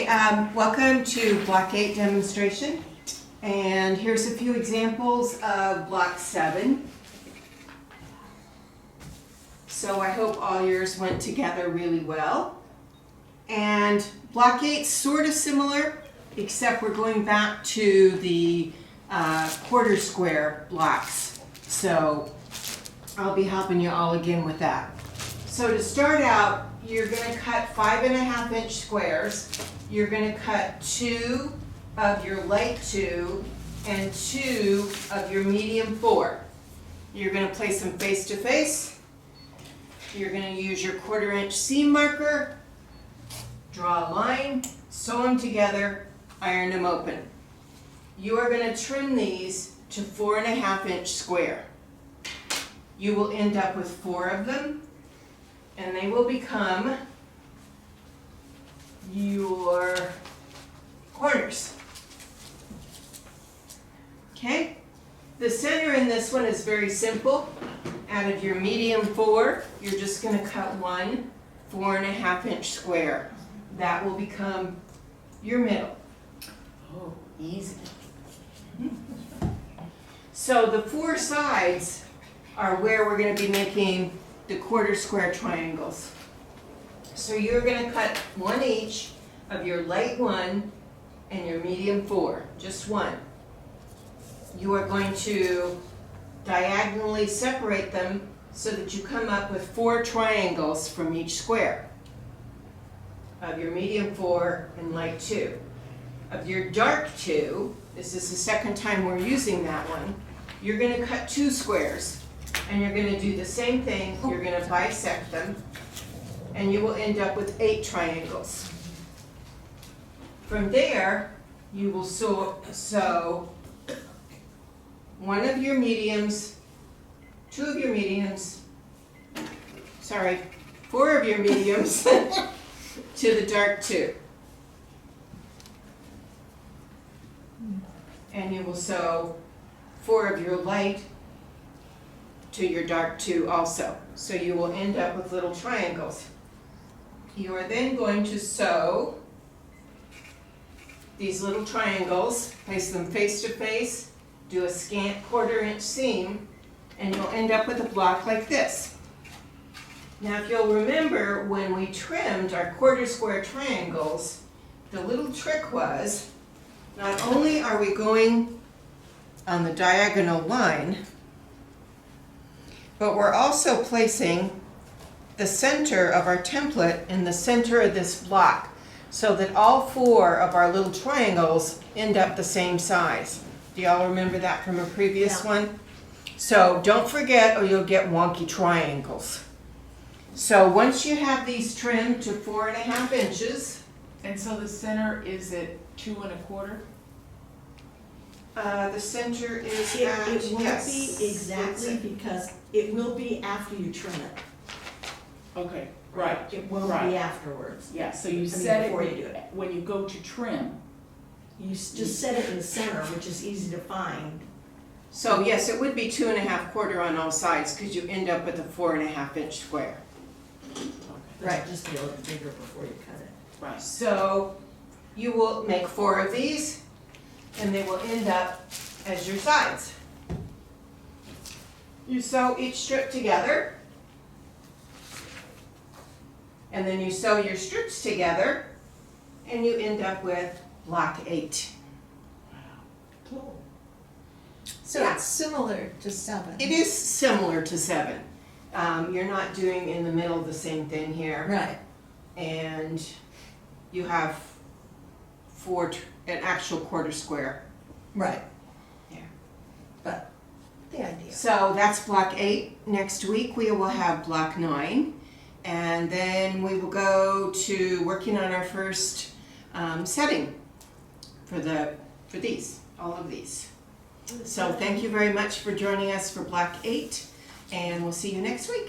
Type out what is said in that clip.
Welcome to Block 8 demonstration. And here's a few examples of Block 7. So I hope all yours went together really well. And Block 8's sort of similar, except we're going back to the quarter square blocks. So I'll be helping you all again with that. So to start out, you're going to cut 5.5 inch squares. You're going to cut 2 of your light 2 and 2 of your medium 4. You're going to place them face to face. You're going to use your 1/4 inch seam marker, draw a line, sew them together, iron them open. You are going to trim these to 4.5 inch square. You will end up with 4 of them, and they will become your corners. Okay? The center in this one is very simple. Out of your medium 4, you're just going to cut one 4.5 inch square. That will become your middle. Oh, easy. So the 4 sides are where we're going to be making the quarter square triangles. So you're going to cut 1 each of your light 1 and your medium 4, just 1. You are going to diagonally separate them so that you come up with 4 triangles from each square of your medium 4 and light 2. Of your dark 2, this is the second time we're using that one, you're going to cut 2 squares. And you're going to do the same thing. You're going to bisect them, and you will end up with 8 triangles. From there, you will sew 1 of your mediums, 2 of your mediums, 4 of your mediums to the dark 2. And you will sew 4 of your light to your dark 2 also. So you will end up with little triangles. You are then going to sew these little triangles, place them face to face, do a scant 1/4 inch seam, and you'll end up with a block like this. Now if you'll remember, when we trimmed our quarter square triangles, the little trick was, not only are we going on the diagonal line, but we're also placing the center of our template in the center of this block so that all 4 of our little triangles end up the same size. Do y'all remember that from a previous one? So don't forget or you'll get wonky triangles. So once you have these trimmed to 4.5 inches. And so the center is at 2 1/4? The center is It at, won't yes. be exactly, because it will be after you trim it. Okay, right. It won't Right. be afterwards. Yeah, so you I mean, set it before you do it. when you go to trim. You just set it in the center, which is easy to find. So yes, it would be 2 1/4 on all sides because you end up with a 4.5 inch square. Right. Just be a little bigger before you cut it. Right. So you will make 4 of these and they will end up as your sides. You sew each strip together and then you sew your strips together and you end up with block 8. Cool. So Yeah. it's similar to 7. It is similar to 7. You're not doing in the middle the same thing here. Right. And you have 4, an actual quarter square. Right. Yeah. But the idea. So that's block 8. Next week we will have block 9. And then we will go to working on our first setting for these, all of these. So thank you very much for joining us for block 8. And we'll see you next week.